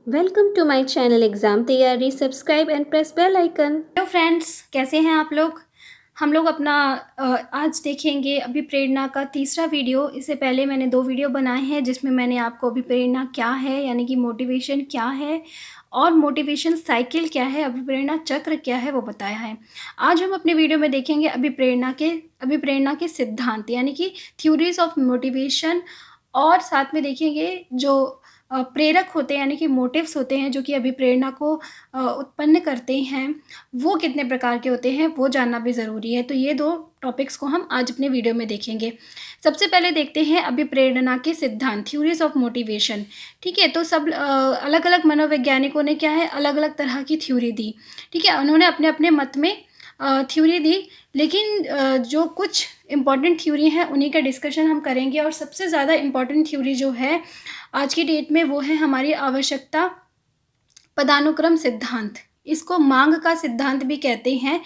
Welcome to my channel exam तैयारी। Subscribe and press bell icon. Hello friends, कैसे हैं आप लोग। हम लोग अपना आज देखेंगे अभिप्रेरणा का तीसरा वीडियो। इससे पहले मैंने 2 वीडियो बनाए हैं जिसमें मैंने आपको अभिप्रेरणा क्या है यानी कि मोटिवेशन क्या है और मोटिवेशन साइकिल क्या है, अभिप्रेरणा चक्र क्या है वो बताया है। आज हम अपने वीडियो में देखेंगे अभिप्रेरणा के सिद्धांत यानी कि थ्योरीज ऑफ मोटिवेशन, और साथ में देखेंगे जो प्रेरक होते हैं यानी कि मोटिव्स होते हैं जो कि अभिप्रेरणा को उत्पन्न करते हैं, वो कितने प्रकार के होते हैं वो जानना भी ज़रूरी है। तो ये 2 टॉपिक्स को हम आज अपने वीडियो में देखेंगे। सबसे पहले देखते हैं अभिप्रेरणा के सिद्धांत, थ्योरीज ऑफ मोटिवेशन। ठीक है, तो सब अलग अलग मनोवैज्ञानिकों ने क्या है, अलग अलग तरह की थ्योरी दी। ठीक है, उन्होंने अपने अपने मत में थ्योरी दी, लेकिन जो कुछ इम्पॉर्टेंट थ्योरी हैं उन्हीं का डिस्कशन हम करेंगे। और सबसे ज़्यादा इम्पॉर्टेंट थ्योरी जो है आज की डेट में वो है हमारी आवश्यकता पदानुक्रम सिद्धांत। इसको मांग का सिद्धांत भी कहते हैं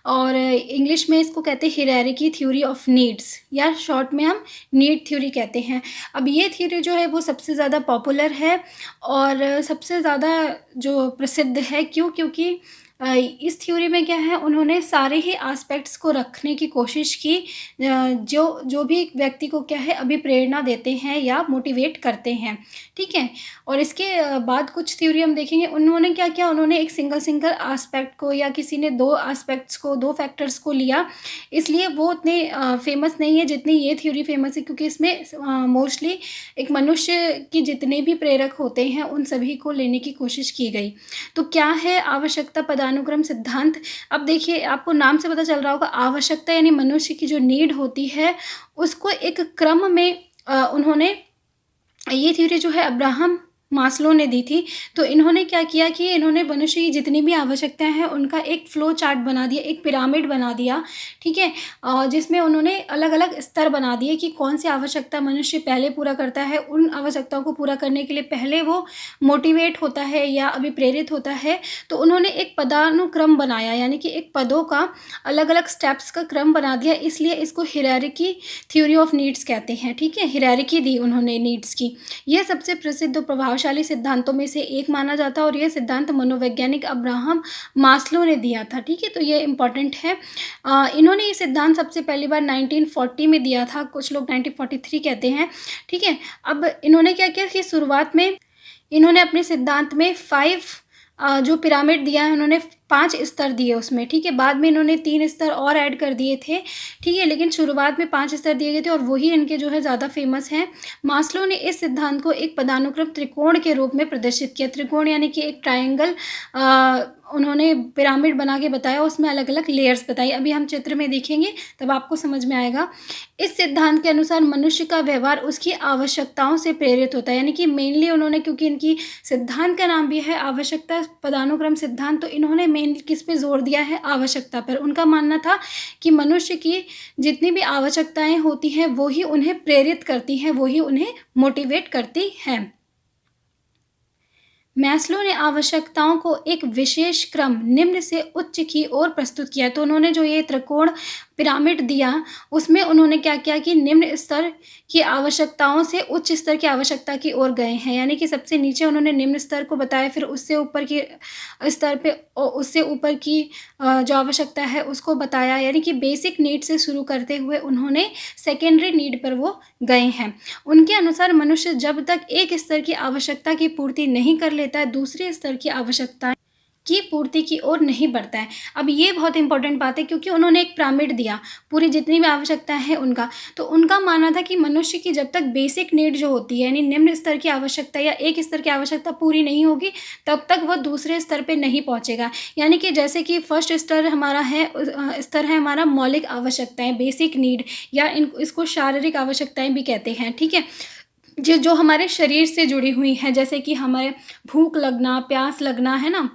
और इंग्लिश में इसको कहते हैं हायरार्की थ्योरी ऑफ नीड्स, या शॉर्ट में हम नीड थ्योरी कहते हैं। अब ये थ्योरी जो है वो सबसे ज़्यादा पॉपुलर है और सबसे ज़्यादा जो प्रसिद्ध है। क्योंकि इस थ्योरी में क्या है, उन्होंने सारे ही एस्पेक्ट्स को रखने की कोशिश की जो जो भी व्यक्ति को क्या है अभिप्रेरणा देते हैं या मोटिवेट करते हैं। ठीक है, और इसके बाद कुछ थ्योरी हम देखेंगे। उन्होंने क्या किया, उन्होंने एक सिंगल एस्पेक्ट को, या किसी ने 2 एस्पेक्ट्स को, 2 फैक्टर्स को लिया, इसलिए वो उतने फेमस नहीं है जितनी ये थ्योरी फेमस है। क्योंकि इसमें मोस्टली एक मनुष्य की जितने भी प्रेरक होते हैं उन सभी को लेने की कोशिश की गई। तो क्या है आवश्यकता पदानुक्रम सिद्धांत। अब देखिए, आपको नाम से पता चल रहा होगा, आवश्यकता यानी मनुष्य की जो नीड होती है उसको एक क्रम में उन्होंने, ये थ्योरी जो है अब्राहम मास्लो ने दी थी। तो इन्होंने क्या किया कि इन्होंने मनुष्य की जितनी भी आवश्यकताएं हैं उनका एक फ्लो चार्ट बना दिया, एक पिरामिड बना दिया। ठीक है, जिसमें उन्होंने अलग अलग स्तर बना दिए कि कौन सी आवश्यकता मनुष्य पहले पूरा करता है। उन आवश्यकताओं को पूरा करने के लिए पहले वो मोटिवेट होता है या अभिप्रेरित होता है। तो उन्होंने एक पदानुक्रम बनाया, यानी कि एक पदों का अलग अलग स्टेप्स का क्रम बना दिया, इसलिए इसको हायरार्की थ्योरी ऑफ नीड्स कहते हैं। ठीक है, हायरार्की दी उन्होंने नीड्स की। यह सबसे प्रसिद्ध और प्रभावशाली सिद्धांतों में से एक माना जाता है और यह सिद्धांत मनोवैज्ञानिक अब्राहम मास्लो ने दिया था। ठीक है, तो ये इंपॉर्टेंट है। इन्होंने ये सिद्धांत सबसे पहली बार 1940 में दिया था, कुछ लोग 1943 कहते हैं। ठीक है, अब इन्होंने क्या किया कि शुरुआत में इन्होंने अपने सिद्धांत में 5 जो पिरामिड दिया है, उन्होंने 5 स्तर दिए उसमें। ठीक है, बाद में इन्होंने 3 स्तर और ऐड कर दिए थे। ठीक है, लेकिन शुरुआत में 5 स्तर दिए गए थे और वही इनके जो है ज़्यादा फेमस हैं। मास्लो ने इस सिद्धांत को एक पदानुक्रम त्रिकोण के रूप में प्रदर्शित किया। त्रिकोण यानी कि एक ट्रायंगल उन्होंने पिरामिड बना के बताया, उसमें अलग अलग लेयर्स बताई। अभी हम चित्र में देखेंगे तब आपको समझ में आएगा। इस सिद्धांत के अनुसार मनुष्य का व्यवहार उसकी आवश्यकताओं से प्रेरित होता है, यानी कि मेनली उन्होंने, क्योंकि इनकी सिद्धांत का नाम भी है आवश्यकता पदानुक्रम सिद्धांत, तो इन्होंने मेनली किस पे जोर दिया है, आवश्यकता पर। उनका मानना था कि मनुष्य की जितनी भी आवश्यकताएं होती हैं वो ही उन्हें प्रेरित करती हैं, वो ही उन्हें मोटिवेट करती हैं। मैस्लो ने आवश्यकताओं को एक विशेष क्रम निम्न से उच्च की ओर प्रस्तुत किया। तो उन्होंने जो ये त्रिकोण पिरामिड दिया उसमें उन्होंने क्या किया कि निम्न स्तर की आवश्यकताओं से उच्च स्तर की आवश्यकता की ओर गए हैं, यानी कि सबसे नीचे उन्होंने निम्न स्तर को बताया, फिर उससे ऊपर की स्तर पे उससे ऊपर की जो आवश्यकता है उसको बताया, यानी कि बेसिक नीड से शुरू करते हुए उन्होंने सेकेंडरी नीड पर वो गए हैं। उनके अनुसार मनुष्य जब तक एक स्तर की आवश्यकता की पूर्ति नहीं कर लेता है, दूसरे स्तर की आवश्यकता की पूर्ति की ओर नहीं बढ़ता है। अब ये बहुत इंपॉर्टेंट बात है, क्योंकि उन्होंने एक पिरामिड दिया पूरी जितनी भी आवश्यकता है उनका। तो उनका मानना था कि मनुष्य की जब तक बेसिक नीड जो होती है, यानी निम्न स्तर की आवश्यकता या एक स्तर की आवश्यकता पूरी नहीं होगी, तब तक वह दूसरे स्तर पे नहीं पहुंचेगा। यानी कि जैसे कि फर्स्ट स्तर हमारा है, स्तर है हमारा मौलिक आवश्यकताएं, बेसिक नीड, या इसको शारीरिक आवश्यकताएं भी कहते हैं। ठीक है, जो हमारे शरीर से जुड़ी हुई हैं, जैसे कि हमारे भूख लगना, प्यास लगना, है ना,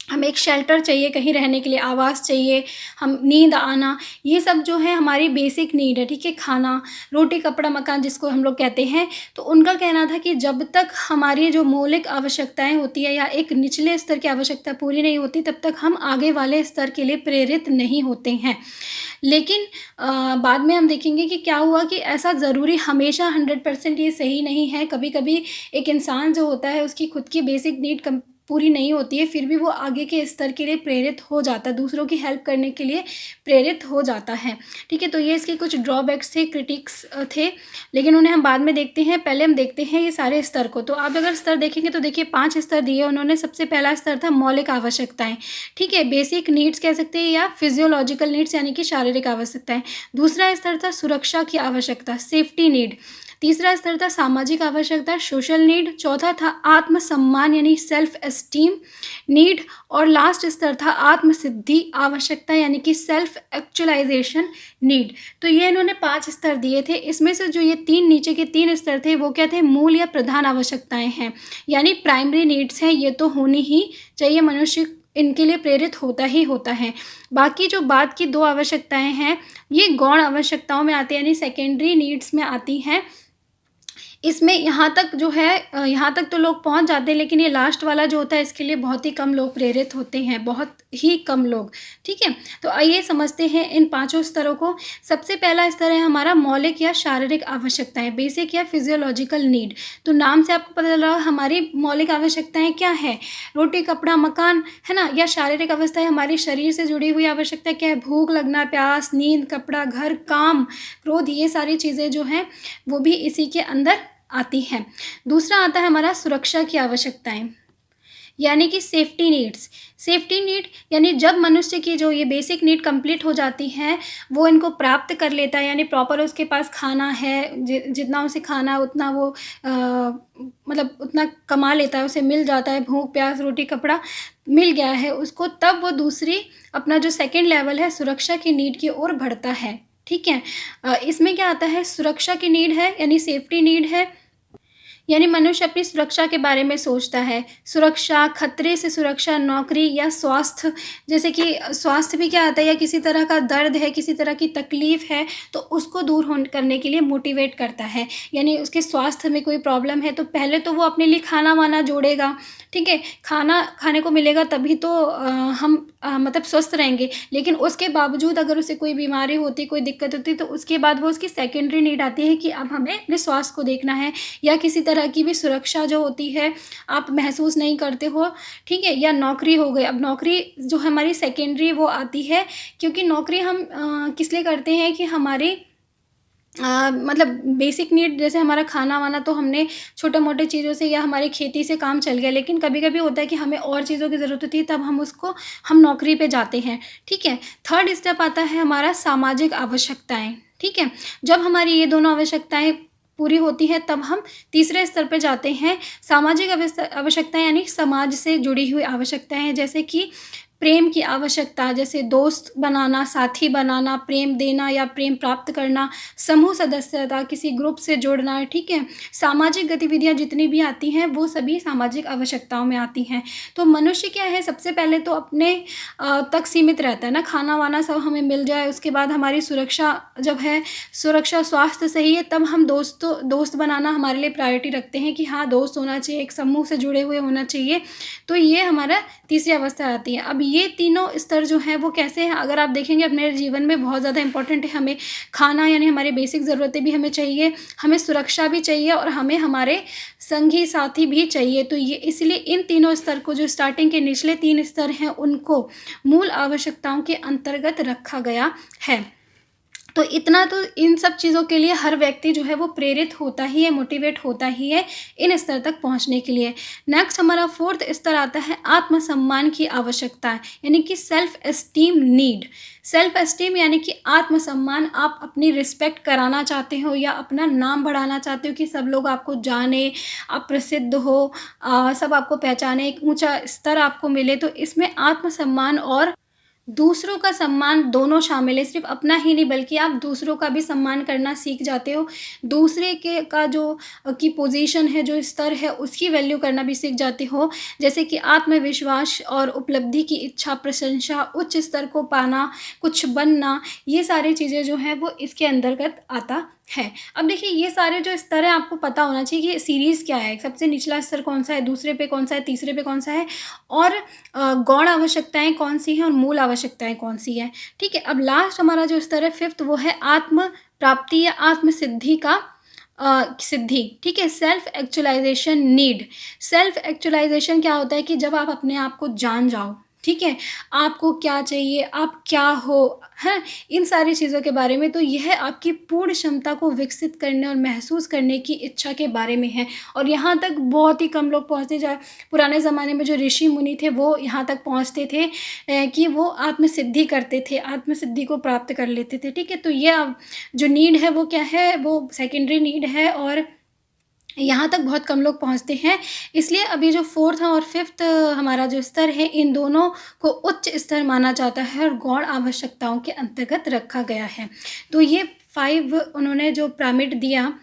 हमें एक शेल्टर चाहिए, कहीं रहने के लिए आवास चाहिए, हम नींद आना, ये सब जो है हमारी बेसिक नीड है, ठीक है। खाना, रोटी, कपड़ा, मकान जिसको हम लोग कहते हैं। तो उनका कहना था कि जब तक हमारी जो मौलिक आवश्यकताएं होती है या एक निचले स्तर की आवश्यकता पूरी नहीं होती, तब तक हम आगे वाले स्तर के लिए प्रेरित नहीं होते हैं। लेकिन बाद में हम देखेंगे कि क्या हुआ कि ऐसा ज़रूरी हमेशा 100% ये सही नहीं है। कभी कभी एक इंसान जो होता है उसकी खुद की बेसिक नीड पूरी नहीं होती है, फिर भी वो आगे के स्तर के लिए प्रेरित हो जाता है, दूसरों की हेल्प करने के लिए प्रेरित हो जाता है, ठीक है। तो ये इसके कुछ ड्रॉबैक्स थे, क्रिटिक्स थे, लेकिन उन्हें हम बाद में देखते हैं। पहले हम देखते हैं ये सारे स्तर को। तो आप अगर स्तर देखेंगे तो देखिए 5 स्तर दिए उन्होंने। सबसे पहला स्तर था मौलिक आवश्यकताएं, ठीक है, बेसिक नीड्स कह सकते हैं या फिजियोलॉजिकल नीड्स यानी कि शारीरिक आवश्यकताएं। दूसरा स्तर था सुरक्षा की आवश्यकता, सेफ्टी नीड। तीसरा स्तर था सामाजिक आवश्यकता, सोशल नीड। चौथा था आत्मसम्मान यानी सेल्फ एस्टीम नीड। और लास्ट स्तर था आत्मसिद्धि आवश्यकता यानी कि सेल्फ एक्चुअलाइजेशन नीड। तो ये इन्होंने 5 स्तर दिए थे। इसमें से जो ये 3 नीचे के 3 स्तर थे वो क्या थे, मूल या प्रधान आवश्यकताएं हैं, यानी प्राइमरी नीड्स हैं। ये तो होनी ही चाहिए, मनुष्य इनके लिए प्रेरित होता ही होता है। बाकी जो बाद की 2 आवश्यकताएं हैं ये गौण आवश्यकताओं में आती है, यानी सेकेंडरी नीड्स में आती हैं। इसमें यहाँ तक जो है यहाँ तक तो लोग पहुँच जाते हैं, लेकिन ये लास्ट वाला जो होता है इसके लिए बहुत ही कम लोग प्रेरित होते हैं, बहुत ही कम लोग, ठीक है। तो आइए समझते हैं इन 5 स्तरों को। सबसे पहला स्तर है हमारा मौलिक या शारीरिक आवश्यकताएं, बेसिक या फिजियोलॉजिकल नीड। तो नाम से आपको पता चल रहा है हमारी मौलिक आवश्यकताएं क्या है, रोटी, कपड़ा, मकान, है ना। या शारीरिक अवस्थाएं हमारी शरीर से जुड़ी हुई आवश्यकता क्या है, भूख लगना, प्यास, नींद, कपड़ा, घर, काम, क्रोध, ये सारी चीज़ें जो हैं वो भी इसी के अंदर आती हैं। दूसरा आता है हमारा सुरक्षा की आवश्यकताएं यानी कि सेफ्टी नीड्स। सेफ्टी नीड यानी जब मनुष्य की जो ये बेसिक नीड कंप्लीट हो जाती है वो इनको प्राप्त कर लेता है, यानी प्रॉपर उसके पास खाना है, जितना उसे खाना उतना वो मतलब उतना कमा लेता है, उसे मिल जाता है, भूख प्यास रोटी कपड़ा मिल गया है उसको, तब वो दूसरी अपना जो सेकंड लेवल है सुरक्षा की नीड की ओर बढ़ता है, ठीक है। इसमें क्या आता है, सुरक्षा की नीड है यानी सेफ्टी नीड है, यानी मनुष्य अपनी सुरक्षा के बारे में सोचता है। सुरक्षा, खतरे से सुरक्षा, नौकरी या स्वास्थ्य, जैसे कि स्वास्थ्य भी क्या आता है, या किसी तरह का दर्द है, किसी तरह की तकलीफ़ है तो उसको दूर करने के लिए मोटिवेट करता है। यानी उसके स्वास्थ्य में कोई प्रॉब्लम है तो पहले तो वो अपने लिए खाना वाना जोड़ेगा, ठीक है, खाना खाने को मिलेगा तभी तो हम मतलब स्वस्थ रहेंगे। लेकिन उसके बावजूद अगर उसे कोई बीमारी होती, कोई दिक्कत होती, तो उसके बाद वो उसकी सेकेंडरी नीड आती है कि अब हमें अपने स्वास्थ्य को देखना है, या किसी तरह की भी सुरक्षा जो होती है आप महसूस नहीं करते हो, ठीक है। या नौकरी हो गई, अब नौकरी जो हमारी सेकेंडरी वो आती है, क्योंकि नौकरी हम किस लिए करते हैं कि हमारी मतलब बेसिक नीड जैसे हमारा खाना वाना तो हमने छोटे मोटे चीज़ों से या हमारी खेती से काम चल गया, लेकिन कभी कभी होता है कि हमें और चीज़ों की ज़रूरत होती है, तब हम नौकरी पे जाते हैं, ठीक है। थर्ड स्टेप आता है हमारा सामाजिक आवश्यकताएं, ठीक है। जब हमारी ये दोनों आवश्यकताएं पूरी होती है तब हम तीसरे स्तर पे जाते हैं, सामाजिक आवश्यकताएं यानी समाज से जुड़ी हुई आवश्यकताएं हैं, जैसे कि प्रेम की आवश्यकता, जैसे दोस्त बनाना, साथी बनाना, प्रेम देना या प्रेम प्राप्त करना, समूह सदस्यता, किसी ग्रुप से जुड़ना, ठीक है। सामाजिक गतिविधियां जितनी भी आती हैं वो सभी सामाजिक आवश्यकताओं में आती हैं। तो मनुष्य क्या है, सबसे पहले तो अपने तक सीमित रहता है ना, खाना वाना सब हमें मिल जाए, उसके बाद हमारी सुरक्षा जब है, सुरक्षा स्वास्थ्य सही है, तब हम दोस्त बनाना हमारे लिए प्रायोरिटी रखते हैं कि हाँ दोस्त होना चाहिए, एक समूह से जुड़े हुए होना चाहिए। तो ये हमारा तीसरी अवस्था आती है। अब ये तीनों स्तर जो हैं वो कैसे हैं, अगर आप देखेंगे अपने जीवन में बहुत ज़्यादा इंपॉर्टेंट है। हमें खाना यानी हमारी बेसिक ज़रूरतें भी हमें चाहिए, हमें सुरक्षा भी चाहिए और हमें हमारे संगी साथी भी चाहिए। तो ये इसलिए इन तीनों स्तर को, जो स्टार्टिंग के निचले 3 स्तर हैं, उनको मूल आवश्यकताओं के अंतर्गत रखा गया है। तो इतना तो इन सब चीज़ों के लिए हर व्यक्ति जो है वो प्रेरित होता ही है, मोटिवेट होता ही है इन स्तर तक पहुंचने के लिए। नेक्स्ट हमारा 4th स्तर आता है आत्मसम्मान की आवश्यकता, यानी कि self esteem need. Self esteem यानी कि आत्मसम्मान, आप अपनी रिस्पेक्ट कराना चाहते हो या अपना नाम बढ़ाना चाहते हो कि सब लोग आपको जाने, आप प्रसिद्ध हो, सब आपको पहचाने, एक ऊंचा स्तर आपको मिले। तो इसमें आत्मसम्मान और दूसरों का सम्मान दोनों शामिल है, सिर्फ अपना ही नहीं बल्कि आप दूसरों का भी सम्मान करना सीख जाते हो। दूसरे के का जो की पोजीशन है, जो स्तर है, उसकी वैल्यू करना भी सीख जाते हो। जैसे कि आत्मविश्वास और उपलब्धि की इच्छा, प्रशंसा, उच्च स्तर को पाना, कुछ बनना, ये सारी चीज़ें जो हैं वो इसके अंतर्गत आता है। अब देखिए ये सारे जो स्तर हैं आपको पता होना चाहिए कि सीरीज़ क्या है, सबसे निचला स्तर कौन सा है, दूसरे पे कौन सा है, तीसरे पे कौन सा है, और गौण आवश्यकताएँ कौन सी हैं और मूल आवश्यकताएँ कौन सी हैं। ठीक है, अब लास्ट हमारा जो स्तर है 5th, वो है आत्म प्राप्ति या आत्म सिद्धि का सिद्धि। ठीक है, self actualization need. Self actualization क्या होता है कि जब आप अपने आप को जान जाओ, ठीक है, आपको क्या चाहिए, आप क्या हो, हैं, इन सारी चीज़ों के बारे में, तो यह आपकी पूर्ण क्षमता को विकसित करने और महसूस करने की इच्छा के बारे में है। और यहाँ तक बहुत ही कम लोग पहुँचते जा पुराने ज़माने में जो ऋषि मुनि थे वो यहाँ तक पहुँचते थे कि वो आत्मसिद्धि करते थे, आत्मसिद्धि को प्राप्त कर लेते थे। ठीक है, तो ये अब जो नीड है वो क्या है, वो सेकेंडरी नीड है और यहाँ तक बहुत कम लोग पहुँचते हैं। इसलिए अभी जो 4th और 5th हमारा जो स्तर है, इन दोनों को उच्च स्तर माना जाता है और गौण आवश्यकताओं के अंतर्गत रखा गया है। तो ये 5 उन्होंने जो पिरामिड दिया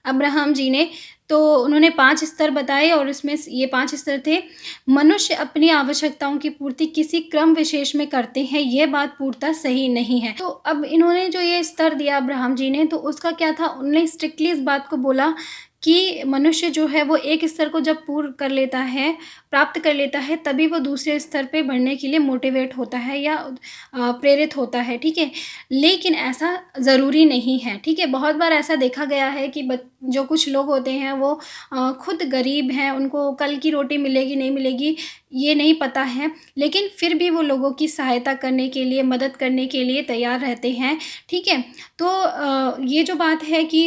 अब्राहम जी ने, तो उन्होंने 5 स्तर बताए और इसमें ये 5 स्तर थे। मनुष्य अपनी आवश्यकताओं की पूर्ति किसी क्रम विशेष में करते हैं, ये बात पूर्णतः सही नहीं है। तो अब इन्होंने जो ये स्तर दिया अब्राहम जी ने, तो उसका क्या था, उन्होंने स्ट्रिक्टली इस बात को बोला कि मनुष्य जो है वो एक स्तर को जब पूर्ण कर लेता है, प्राप्त कर लेता है, तभी वो दूसरे स्तर पे बढ़ने के लिए मोटिवेट होता है या प्रेरित होता है। ठीक है, लेकिन ऐसा ज़रूरी नहीं है। ठीक है, बहुत बार ऐसा देखा गया है कि जो कुछ लोग होते हैं वो खुद गरीब हैं, उनको कल की रोटी मिलेगी नहीं मिलेगी ये नहीं पता है, लेकिन फिर भी वो लोगों की सहायता करने के लिए, मदद करने के लिए तैयार रहते हैं। ठीक है, तो ये जो बात है कि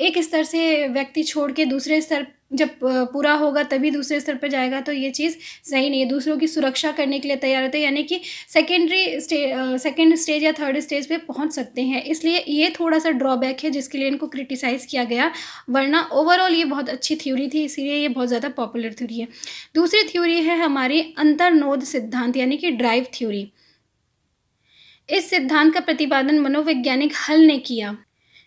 एक स्तर से व्यक्ति छोड़ के दूसरे स्तर जब पूरा होगा तभी दूसरे स्तर पर जाएगा, तो ये चीज़ सही नहीं है। दूसरों की सुरक्षा करने के लिए तैयार रहते हैं, यानी कि सेकेंड स्टेज या थर्ड स्टेज पे पहुंच सकते हैं। इसलिए ये थोड़ा सा ड्रॉबैक है जिसके लिए इनको क्रिटिसाइज़ किया गया, वरना ओवरऑल ये बहुत अच्छी थ्योरी थी, इसीलिए ये बहुत ज़्यादा पॉपुलर थ्योरी है। दूसरी थ्योरी है हमारी अंतर्नोद सिद्धांत, यानी कि ड्राइव थ्योरी। इस सिद्धांत का प्रतिपादन मनोवैज्ञानिक हल ने किया।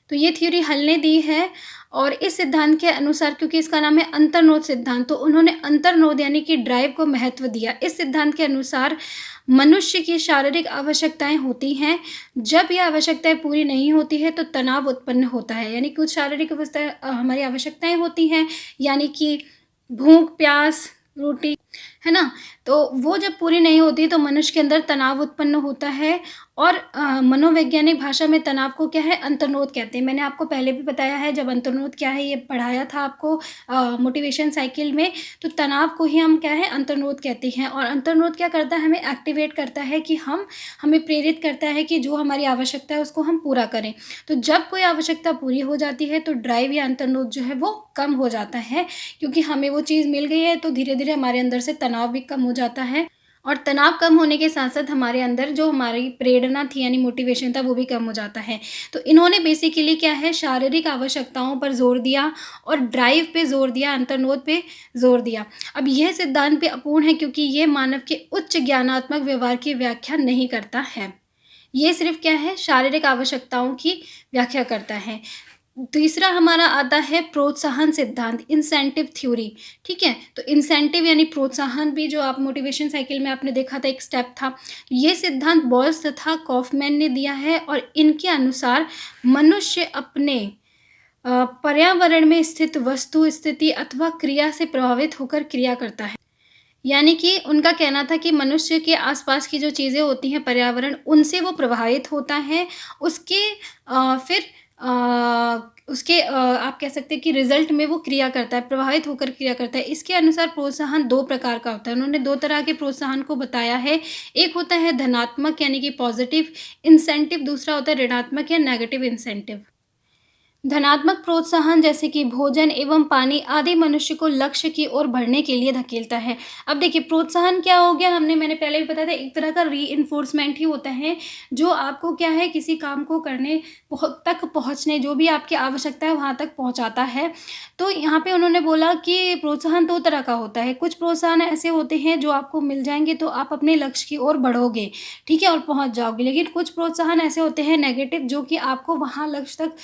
तो ये थ्योरी हल ने दी है और इस सिद्धांत के अनुसार, क्योंकि इसका नाम है अंतर्नोद सिद्धांत, तो उन्होंने अंतर्नोद यानी कि ड्राइव को महत्व दिया। इस सिद्धांत के अनुसार मनुष्य की शारीरिक आवश्यकताएं होती हैं, जब ये आवश्यकताएं पूरी नहीं होती है तो तनाव उत्पन्न होता है। यानी कुछ शारीरिक हमारी आवश्यकताएं होती हैं, यानी कि भूख, प्यास, रोटी, है ना, तो वो जब पूरी नहीं होती तो मनुष्य के अंदर तनाव उत्पन्न होता है। और मनोवैज्ञानिक भाषा में तनाव को क्या है, अंतर्नोद कहते हैं। मैंने आपको पहले भी बताया है, जब अंतर्नोद क्या है ये पढ़ाया था आपको मोटिवेशन साइकिल में। तो तनाव को ही हम क्या है, अंतर्नोद कहते हैं। और अंतर्नोद क्या करता है, हमें एक्टिवेट करता है कि हमें प्रेरित करता है कि जो हमारी आवश्यकता है उसको हम पूरा करें। तो जब कोई आवश्यकता पूरी हो जाती है तो ड्राइव या अंतर्नोद जो है वो कम हो जाता है, क्योंकि हमें वो चीज़ मिल गई है, तो धीरे धीरे हमारे अंदर से तनाव भी कम हो जाता है। और तनाव कम होने के साथ साथ हमारे अंदर जो हमारी प्रेरणा थी यानी मोटिवेशन था वो भी कम हो जाता है। तो इन्होंने बेसिकली क्या है, शारीरिक आवश्यकताओं पर जोर दिया और ड्राइव पे जोर दिया, अंतर्नोद पे जोर दिया। अब यह सिद्धांत भी अपूर्ण है, क्योंकि ये मानव के उच्च ज्ञानात्मक व्यवहार की व्याख्या नहीं करता है। ये सिर्फ क्या है, शारीरिक आवश्यकताओं की व्याख्या करता है। तीसरा हमारा आता है प्रोत्साहन सिद्धांत, इंसेंटिव थ्योरी। ठीक है, तो इंसेंटिव यानी प्रोत्साहन भी जो आप मोटिवेशन साइकिल में आपने देखा था, एक स्टेप था। ये सिद्धांत बॉल्स तथा कॉफमैन ने दिया है और इनके अनुसार मनुष्य अपने पर्यावरण में स्थित वस्तु, स्थिति अथवा क्रिया से प्रभावित होकर क्रिया करता है। यानी कि उनका कहना था कि मनुष्य के आसपास की जो चीज़ें होती हैं, पर्यावरण, उनसे वो प्रभावित होता है। उसके फिर उसके आप कह सकते हैं कि रिजल्ट में वो क्रिया करता है, प्रभावित होकर क्रिया करता है। इसके अनुसार प्रोत्साहन 2 प्रकार का होता है। उन्होंने 2 तरह के प्रोत्साहन को बताया है। एक होता है धनात्मक यानी कि पॉजिटिव इंसेंटिव, दूसरा होता है ऋणात्मक या नेगेटिव इंसेंटिव। धनात्मक प्रोत्साहन जैसे कि भोजन एवं पानी आदि मनुष्य को लक्ष्य की ओर बढ़ने के लिए धकेलता है। अब देखिए प्रोत्साहन क्या हो गया, मैंने पहले भी बताया था, एक तरह का रीइंफोर्समेंट ही होता है जो आपको क्या है किसी काम को करने तक पहुँचने, जो भी आपकी आवश्यकता है वहाँ तक पहुँचाता है। तो यहाँ पे उन्होंने बोला कि प्रोत्साहन 2 तरह का होता है। कुछ प्रोत्साहन ऐसे होते हैं जो आपको मिल जाएँगे तो आप अपने लक्ष्य की ओर बढ़ोगे, ठीक है, और पहुँच जाओगे। लेकिन कुछ प्रोत्साहन ऐसे होते हैं नेगेटिव, जो कि आपको वहाँ लक्ष्य तक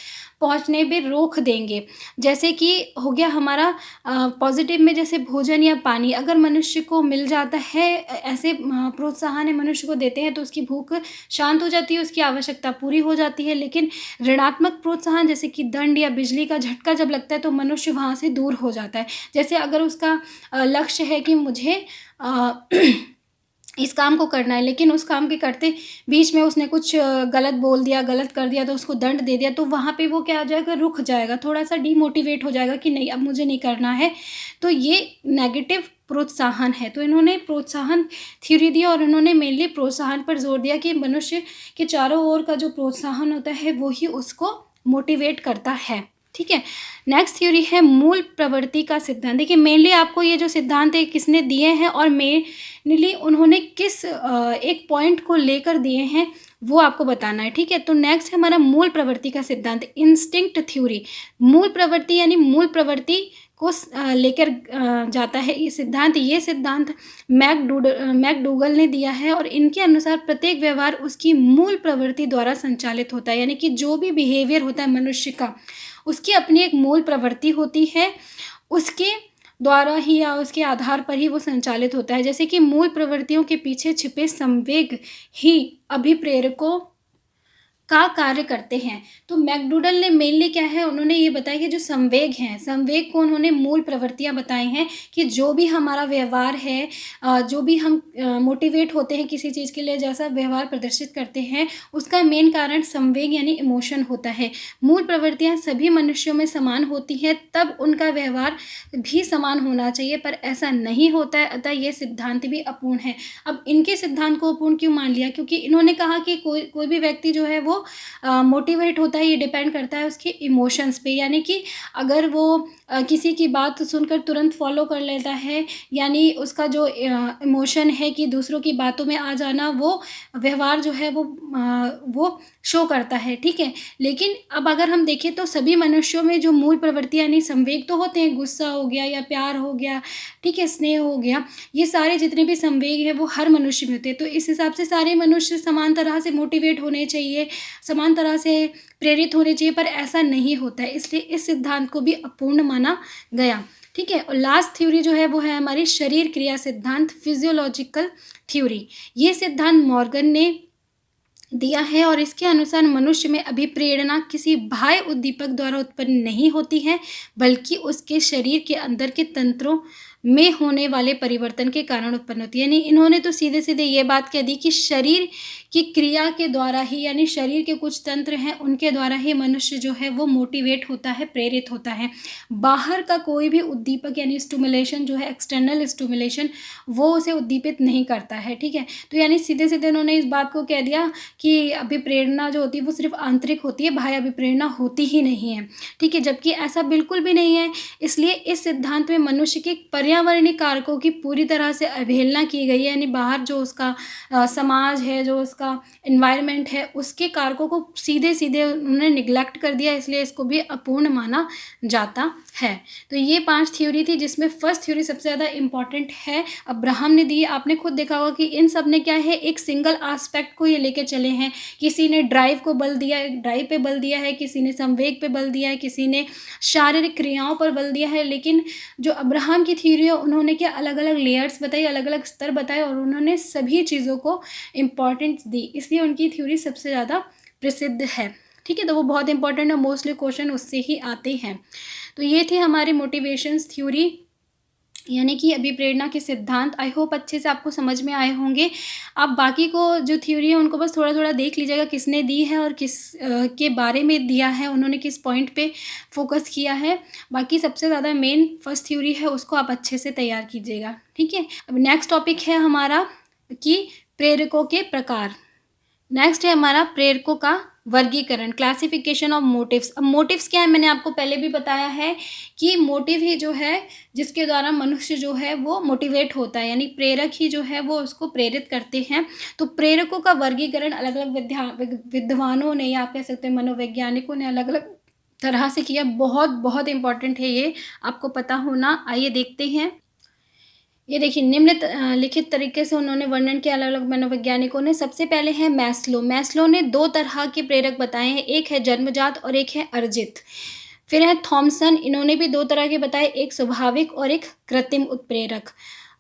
पहुँचने पे रोक देंगे। जैसे कि हो गया हमारा पॉज़िटिव में, जैसे भोजन या पानी अगर मनुष्य को मिल जाता है, ऐसे प्रोत्साहन मनुष्य को देते हैं तो उसकी भूख शांत हो जाती है, उसकी आवश्यकता पूरी हो जाती है। लेकिन ऋणात्मक प्रोत्साहन जैसे कि दंड या बिजली का झटका जब लगता है तो मनुष्य वहाँ से दूर हो जाता है। जैसे अगर उसका लक्ष्य है कि मुझे इस काम को करना है, लेकिन उस काम के करते बीच में उसने कुछ गलत बोल दिया, गलत कर दिया, तो उसको दंड दे दिया, तो वहाँ पे वो क्या हो जाएगा, रुक जाएगा, थोड़ा-सा डीमोटिवेट हो जाएगा कि नहीं अब मुझे नहीं करना है। तो ये नेगेटिव प्रोत्साहन है। तो इन्होंने प्रोत्साहन थ्योरी दी और इन्होंने मेनली प्रोत्साहन पर जोर दिया कि मनुष्य के चारों ओर का जो प्रोत्साहन होता है वो ही उसको मोटिवेट करता है, ठीक है। नेक्स्ट थ्योरी है मूल प्रवृत्ति का सिद्धांत। देखिए मेनली आपको ये जो सिद्धांत है किसने दिए हैं और मेनली उन्होंने किस एक पॉइंट को लेकर दिए हैं वो आपको बताना है, ठीक है। तो नेक्स्ट है हमारा मूल प्रवृत्ति का सिद्धांत, इंस्टिंक्ट थ्योरी। मूल प्रवृत्ति यानी मूल प्रवृत्ति को लेकर जाता है ये सिद्धांत। मैकडूगल ने दिया है और इनके अनुसार प्रत्येक व्यवहार उसकी मूल प्रवृत्ति द्वारा संचालित होता है। यानी कि जो भी बिहेवियर होता है मनुष्य का, उसकी अपनी एक मूल प्रवृत्ति होती है, उसके द्वारा ही या उसके आधार पर ही वो संचालित होता है। जैसे कि मूल प्रवृत्तियों के पीछे छिपे संवेग ही अभिप्रेरकों का कार्य करते हैं। तो मैकडूगल ने मेनली क्या है, उन्होंने ये बताया कि जो संवेग हैं, संवेग को उन्होंने मूल प्रवृत्तियां बताई हैं कि जो भी हमारा व्यवहार है, जो भी हम मोटिवेट होते हैं किसी चीज़ के लिए, जैसा व्यवहार प्रदर्शित करते हैं, उसका मेन कारण संवेग यानी इमोशन होता है। मूल प्रवृत्तियां सभी मनुष्यों में समान होती हैं, तब उनका व्यवहार भी समान होना चाहिए, पर ऐसा नहीं होता है, अतः ये सिद्धांत भी अपूर्ण है। अब इनके सिद्धांत को अपूर्ण क्यों मान लिया, क्योंकि इन्होंने कहा कि कोई भी व्यक्ति जो है वो मोटिवेट होता है, ये डिपेंड करता है उसके इमोशंस पे। यानी कि अगर वो किसी की बात सुनकर तुरंत फॉलो कर लेता है, यानी उसका जो इमोशन है कि दूसरों की बातों में आ जाना, वो व्यवहार जो है वो शो करता है, ठीक है। लेकिन अब अगर हम देखें तो सभी मनुष्यों में जो मूल प्रवृत्ति यानी संवेग तो होते हैं, गुस्सा हो गया या प्यार हो गया, ठीक है, स्नेह हो गया, ये सारे जितने भी संवेग हैं वो हर मनुष्य में होते हैं। तो इस हिसाब से सारे मनुष्य समान तरह से मोटिवेट होने चाहिए, समान तरह से प्रेरित होने चाहिए, पर ऐसा नहीं होता है, इसलिए इस सिद्धांत को भी अपूर्ण माना गया, ठीक है। और लास्ट थ्योरी जो है वो है हमारी शरीर क्रिया सिद्धांत, फिजियोलॉजिकल थ्योरी। ये सिद्धांत मॉर्गन ने दिया है और इसके अनुसार मनुष्य में अभिप्रेरणा किसी बाह्य उद्दीपक द्वारा उत्पन्न नहीं होती है, बल्कि उसके शरीर के अंदर के तंत्रों में होने वाले परिवर्तन के कारण उत्पन्न होती है। यानी इन्होंने तो सीधे सीधे ये बात कह दी कि शरीर की क्रिया के द्वारा ही, यानी शरीर के कुछ तंत्र हैं उनके द्वारा ही मनुष्य जो है वो मोटिवेट होता है, प्रेरित होता है। बाहर का कोई भी उद्दीपक यानी स्टिमुलेशन जो है, एक्सटर्नल स्टिमुलेशन, वो उसे उद्दीपित नहीं करता है, ठीक है। तो यानी सीधे सीधे उन्होंने इस बात को कह दिया कि अभिप्रेरणा जो होती है वो सिर्फ आंतरिक होती है, बाह्य अभिप्रेरणा होती ही नहीं है, ठीक है, जबकि ऐसा बिल्कुल भी नहीं है। इसलिए इस सिद्धांत में मनुष्य के पर्यावरणीय कारकों की पूरी तरह से अवहेलना की गई है। यानी बाहर जो उसका समाज है, जो उसका एनवायरनमेंट है, उसके कारकों को सीधे सीधे उन्होंने निगलेक्ट कर दिया, इसलिए इसको भी अपूर्ण माना जाता है। तो ये 5 थ्योरी थी, जिसमें फर्स्ट थ्योरी सबसे ज़्यादा इंपॉर्टेंट है, अब्राहम ने दी। आपने खुद देखा होगा कि इन सब ने क्या है, एक सिंगल एस्पेक्ट को ये लेके चले हैं। किसी ने ड्राइव को बल दिया है, ड्राइव पे बल दिया है, किसी ने संवेग पे बल दिया है, किसी ने शारीरिक क्रियाओं पर बल दिया है। लेकिन जो अब्राहम की थ्योरी है उन्होंने क्या अलग अलग लेयर्स बताई, अलग अलग स्तर बताए और उन्होंने सभी चीज़ों को इम्पॉर्टेंस दी, इसलिए उनकी थ्योरी सबसे ज़्यादा प्रसिद्ध है, ठीक है। तो वो बहुत इंपॉर्टेंट है, मोस्टली क्वेश्चन उससे ही आते हैं। तो ये थे हमारे मोटिवेशंस थ्योरी यानी कि अभिप्रेरणा के सिद्धांत। आई होप अच्छे से आपको समझ में आए होंगे। आप बाकी को जो थ्योरी है उनको बस थोड़ा थोड़ा देख लीजिएगा, किसने दी है और किस के बारे में दिया है, उन्होंने किस पॉइंट पे फोकस किया है। बाकी सबसे ज़्यादा मेन फर्स्ट थ्योरी है, उसको आप अच्छे से तैयार कीजिएगा, ठीक है। अब नेक्स्ट टॉपिक है हमारा कि प्रेरकों के प्रकार। नेक्स्ट है हमारा प्रेरकों का वर्गीकरण, क्लासिफिकेशन ऑफ मोटिव्स। अब मोटिव्स क्या है, मैंने आपको पहले भी बताया है कि मोटिव ही जो है जिसके द्वारा मनुष्य जो है वो मोटिवेट होता है, यानी प्रेरक ही जो है वो उसको प्रेरित करते हैं। तो प्रेरकों का वर्गीकरण अलग अलग विद्वानों ने, या आप कह सकते हैं मनोवैज्ञानिकों ने, अलग अलग तरह से किया। बहुत बहुत इंपॉर्टेंट है ये, आपको पता होना। आइए देखते हैं। ये देखिए, निम्नलिखित तरीके से उन्होंने वर्णन किया अलग अलग मनोवैज्ञानिकों ने। सबसे पहले है मैस्लो। मैस्लो ने 2 तरह के प्रेरक बताए हैं, एक है जन्मजात और एक है अर्जित। फिर है थॉमसन, इन्होंने भी 2 तरह के बताए, एक स्वाभाविक और एक कृत्रिम उत्प्रेरक।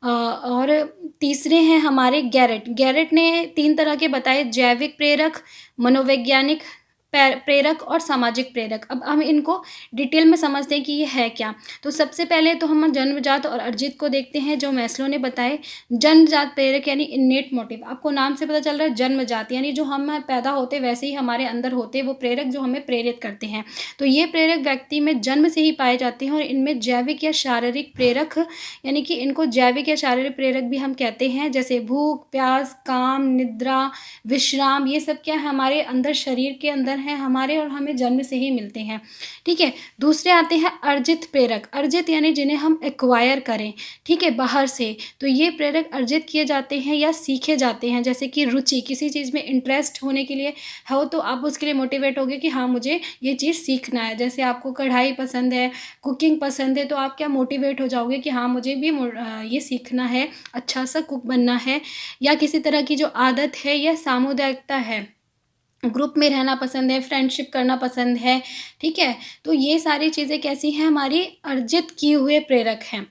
और तीसरे हैं हमारे गैरेट। गैरेट ने 3 तरह के बताए, जैविक प्रेरक, मनोवैज्ञानिक प्रेरक और सामाजिक प्रेरक। अब हम इनको डिटेल में समझते हैं कि ये है क्या। तो सबसे पहले तो हम जन्मजात और अर्जित को देखते हैं, जो मैस्लो ने बताए। जन्मजात प्रेरक यानी इन्नेट मोटिव, आपको नाम से पता चल रहा है जन्मजात, यानी जो हम पैदा होते वैसे ही हमारे अंदर होते वो प्रेरक जो हमें प्रेरित करते हैं। तो ये प्रेरक व्यक्ति में जन्म से ही पाए जाते हैं। और इनमें जैविक या शारीरिक प्रेरक, यानी कि इनको जैविक या शारीरिक प्रेरक भी हम कहते हैं, जैसे भूख, प्यास, काम, निद्रा, विश्राम, ये सब क्या है हमारे अंदर, शरीर के अंदर हैं हमारे, और हमें जन्म से ही मिलते हैं। ठीक है। दूसरे आते हैं अर्जित प्रेरक। अर्जित यानी जिन्हें हम एक्वायर करें, ठीक है, बाहर से। तो ये प्रेरक अर्जित किए जाते हैं या सीखे जाते हैं। जैसे कि रुचि, किसी चीज़ में इंटरेस्ट होने के लिए हो तो आप उसके लिए मोटिवेट होगे कि हाँ मुझे ये चीज़ सीखना है। जैसे आपको कढ़ाई पसंद है, कुकिंग पसंद है, तो आप क्या मोटिवेट हो जाओगे कि हाँ मुझे भी ये सीखना है, अच्छा सा कुक बनना है। या किसी तरह की जो आदत है या सामुदायिकता है, ग्रुप में रहना पसंद है, फ्रेंडशिप करना पसंद है, ठीक है। तो ये सारी चीज़ें कैसी हैं, हमारी अर्जित किए हुए प्रेरक हैं।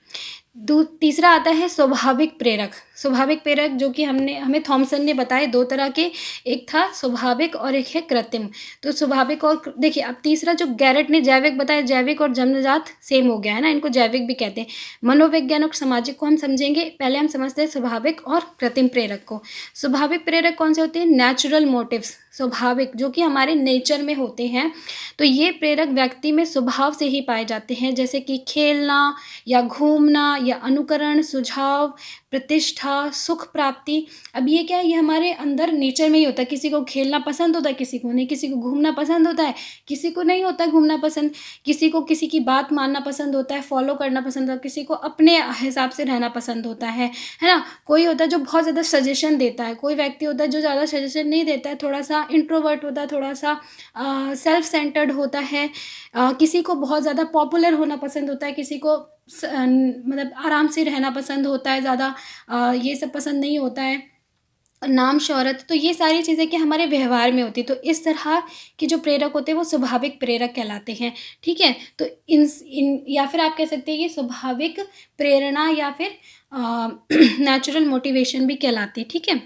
तीसरा आता है स्वाभाविक प्रेरक। स्वाभाविक प्रेरक जो कि हमें थॉमसन ने बताए 2 तरह के, एक था स्वाभाविक और एक है कृत्रिम। तो स्वाभाविक और देखिए, अब तीसरा जो गैरेट ने जैविक बताया, जैविक और जन्मजात सेम हो गया है ना, इनको जैविक भी कहते हैं। मनोवैज्ञानिक सामाजिक को हम समझेंगे, पहले हम समझते हैं स्वाभाविक और कृत्रिम प्रेरक को। स्वाभाविक प्रेरक कौन से होते हैं, नेचुरल मोटिव्स, स्वाभाविक जो कि हमारे नेचर में होते हैं। तो ये प्रेरक व्यक्ति में स्वभाव से ही पाए जाते हैं, जैसे कि खेलना या घूमना या अनुकरण, सुझाव, प्रतिष्ठा, सुख प्राप्ति। अब ये क्या है, ये हमारे अंदर नेचर में ही होता है। किसी को खेलना पसंद होता है, किसी को नहीं। किसी को घूमना पसंद होता है, किसी को नहीं होता है घूमना पसंद। किसी को किसी की बात मानना पसंद होता है, फॉलो करना पसंद होता है। किसी को अपने हिसाब से रहना पसंद होता है ना। कोई होता है जो बहुत ज़्यादा सजेशन देता है, कोई व्यक्ति होता है जो ज़्यादा सजेशन नहीं देता है, थोड़ा सा इंट्रोवर्ट होता है, थोड़ा सा सेल्फ सेंटर्ड होता है। किसी को बहुत ज़्यादा पॉपुलर होना पसंद होता है, किसी को मतलब आराम से रहना पसंद होता है, ज़्यादा ये सब पसंद नहीं होता है, नाम शोहरत। तो ये सारी चीज़ें कि हमारे व्यवहार में होती है। तो इस तरह के जो प्रेरक होते हैं वो स्वाभाविक प्रेरक कहलाते हैं, ठीक है। तो इन या फिर आप कह सकते हैं ये स्वाभाविक प्रेरणा या फिर नेचुरल मोटिवेशन भी कहलाती है, ठीक है।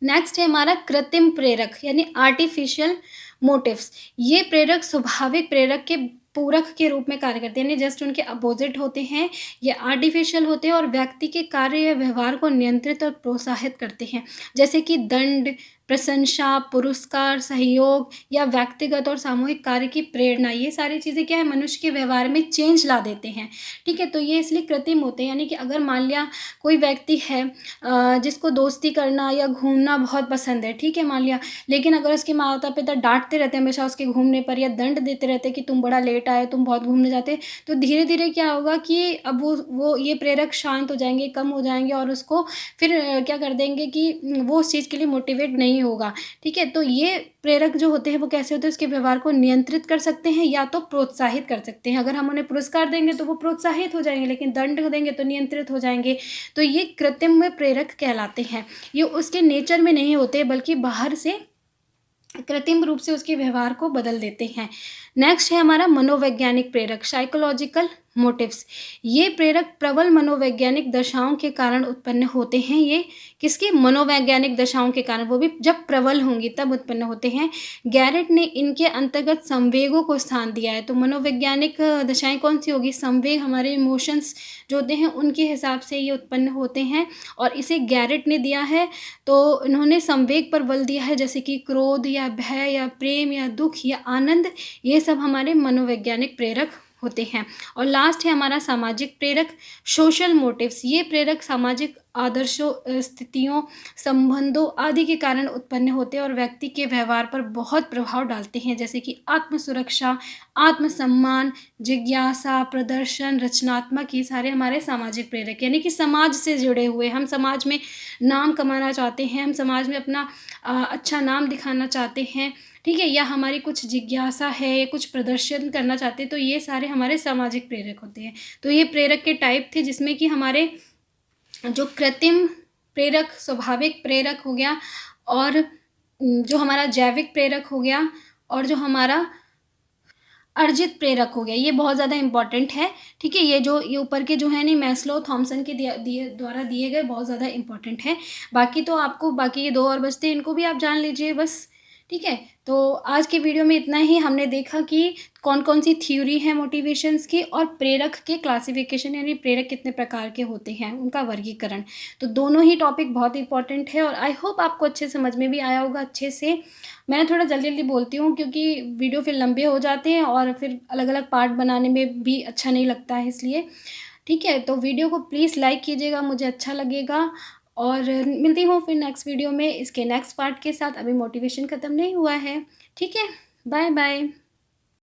नेक्स्ट है हमारा कृत्रिम प्रेरक यानी आर्टिफिशियल मोटिव्स। ये प्रेरक स्वाभाविक प्रेरक के पूरक के रूप में कार्य करते हैं, यानी जस्ट उनके अपोजिट होते हैं। ये आर्टिफिशियल होते हैं और व्यक्ति के कार्य या व्यवहार को नियंत्रित और प्रोत्साहित करते हैं, जैसे कि दंड, प्रशंसा, पुरस्कार, सहयोग या व्यक्तिगत और सामूहिक कार्य की प्रेरणा। ये सारी चीज़ें क्या है, मनुष्य के व्यवहार में चेंज ला देते हैं, ठीक है। तो ये इसलिए कृत्रिम होते हैं, यानी कि अगर मान लिया कोई व्यक्ति है जिसको दोस्ती करना या घूमना बहुत पसंद है, ठीक है, मान लिया, लेकिन अगर उसके माता पिता डांटते रहते हैं हमेशा उसके घूमने पर, या दंड देते रहते हैं कि तुम बड़ा लेट आए, तुम बहुत घूमने जाते, तो धीरे धीरे क्या होगा कि अब वो ये प्रेरक शांत हो जाएंगे, कम हो जाएंगे, और उसको फिर क्या कर देंगे कि वो उस चीज़ के लिए मोटिवेट नहीं होगा, ठीक है। तो ये प्रेरक जो होते हैं वो कैसे होते हैं, उसके व्यवहार को नियंत्रित कर सकते हैं या तो प्रोत्साहित कर सकते हैं। अगर हम उन्हें पुरस्कार देंगे तो वो प्रोत्साहित हो जाएंगे, लेकिन दंड देंगे तो नियंत्रित हो जाएंगे। तो ये कृत्रिम में प्रेरक कहलाते हैं। ये उसके नेचर में नहीं होते, बल्कि बाहर से कृत्रिम रूप से उसके व्यवहार को बदल देते हैं। नेक्स्ट है हमारा मनोवैज्ञानिक प्रेरक, साइकोलॉजिकल मोटिव्स। ये प्रेरक प्रबल मनोवैज्ञानिक दशाओं के कारण उत्पन्न होते हैं। ये किसके, मनोवैज्ञानिक दशाओं के कारण, वो भी जब प्रबल होंगी तब उत्पन्न होते हैं। गैरेट ने इनके अंतर्गत संवेगों को स्थान दिया है। तो मनोवैज्ञानिक दशाएं कौन सी होगी, संवेग, हमारे इमोशंस जो होते हैं उनके हिसाब से ये उत्पन्न होते हैं, और इसे गैरेट ने दिया है। तो इन्होंने संवेग पर बल दिया है, जैसे कि क्रोध या भय या प्रेम या दुख या आनंद, ये सब हमारे मनोवैज्ञानिक प्रेरक होते हैं। और लास्ट है हमारा सामाजिक प्रेरक, सोशल मोटिव्स। ये प्रेरक सामाजिक आदर्शों, स्थितियों, संबंधों आदि के कारण उत्पन्न होते हैं और व्यक्ति के व्यवहार पर बहुत प्रभाव डालते हैं, जैसे कि आत्मसुरक्षा, आत्मसम्मान, जिज्ञासा, प्रदर्शन, रचनात्मक। ये सारे हमारे सामाजिक प्रेरक, यानी कि समाज से जुड़े हुए। हम समाज में नाम कमाना चाहते हैं, हम समाज में अपना अच्छा नाम दिखाना चाहते हैं, ठीक है, या हमारी कुछ जिज्ञासा है, कुछ प्रदर्शन करना चाहते हैं, तो ये सारे हमारे सामाजिक प्रेरक होते हैं। तो ये प्रेरक के टाइप थे, जिसमें कि हमारे जो कृत्रिम प्रेरक, स्वाभाविक प्रेरक हो गया, और जो हमारा जैविक प्रेरक हो गया, और जो हमारा अर्जित प्रेरक हो गया। ये बहुत ज़्यादा इंपॉर्टेंट है, ठीक है। ये ऊपर के जो है नहीं, मैस्लो थॉमसन के द्वारा दिए गए बहुत ज़्यादा इंपॉर्टेंट है। बाकी तो आपको, बाकी ये 2 और बचते हैं, इनको भी आप जान लीजिए बस, ठीक है। तो आज के वीडियो में इतना ही। हमने देखा कि कौन कौन सी थ्योरी है मोटिवेशंस की, और प्रेरक के क्लासिफिकेशन, यानी प्रेरक कितने प्रकार के होते हैं, उनका वर्गीकरण। तो दोनों ही टॉपिक बहुत इंपॉर्टेंट है, और आई होप आपको अच्छे समझ में भी आया होगा अच्छे से। मैंने थोड़ा जल्दी जल्दी बोलती हूँ, क्योंकि वीडियो फिर लंबे हो जाते हैं और फिर अलग अलग पार्ट बनाने में भी अच्छा नहीं लगता है, इसलिए, ठीक है। तो वीडियो को प्लीज़ लाइक कीजिएगा, मुझे अच्छा लगेगा। और मिलती हूँ फिर नेक्स्ट वीडियो में इसके नेक्स्ट पार्ट के साथ। अभी मोटिवेशन ख़त्म नहीं हुआ है, ठीक है। Bye bye.